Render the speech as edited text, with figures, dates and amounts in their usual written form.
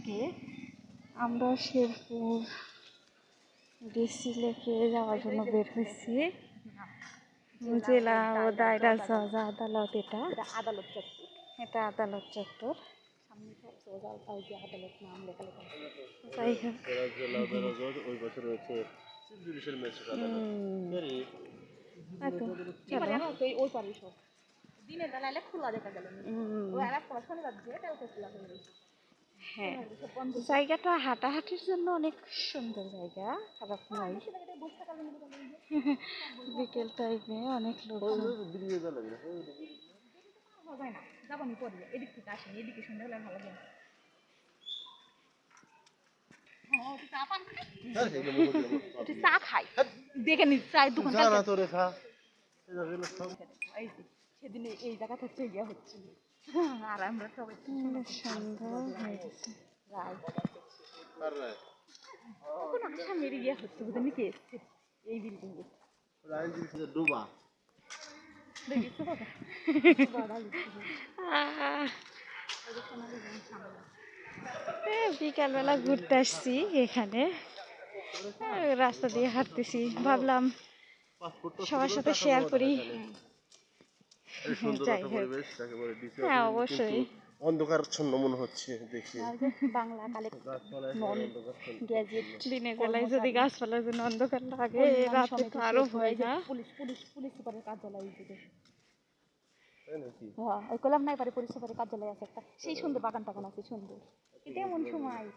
আজকে আমরা শেরপুর ডিসি লেকে যাওয়ার জন্য বের হয়েছি। জেলা ও দায়রা জজ আদালত, এটা আদালত চত্বর। এটা আদালত চত্বর। সামনে সব সোজা যে আদালত নাম লেখা লেখা আছে। যাই হোক, ওই বছর হচ্ছে চিফ জুডিশিয়াল ম্যাজিস্ট্রেট ওই পারি সব দিনের বেলা খোলা দেখা গেল। ওই আর একটা শনিবার দিয়ে এটা খোলা হয়ে গেছে। হ্যাঁ, জায়গাটা হাঁটাহাঁটির জন্য অনেক সুন্দর জায়গা, খারাপ নয়। বিকেল টাইমে অনেক লোক যাবানি পরে এদিক থেকে আসেন, এদিকে সুন্দর হলে ভালো লাগে। চা খাই দেখে নি, চায়ের দোকান সেদিন এই জায়গা থেকে গিয়ে হচ্ছে। আর আমরা সবাই সন্ধ্যা হয়ে গেছে। আসামের ইয়ে হচ্ছে বুঝলেন কি এসছে এই বিল্ডিং এ ডুবা বিকালবেলা ঘুরতে আসছি এখানে, রাস্তা দিয়ে হাঁটতেছি, ভাবলাম সবার সাথে শেয়ার করি। যাই হোক, হ্যাঁ অবশ্যই অন্ধকারচ্ছন্ন মনে হচ্ছে দেখে। বাংলা দিনের বেলায় যদি গাছপালার জন্য অন্ধকার লাগে, রাতে তো আরো ভয় না। পুলিশ পুলিশ পুলিশ সুপারের কার্যালয় ওই কলাম নাই পারে পুলিশ সুপারের কার্যালয় আছে একটা, সেই সুন্দর বাগান টাগান আছে সুন্দর। এটা এমন সময়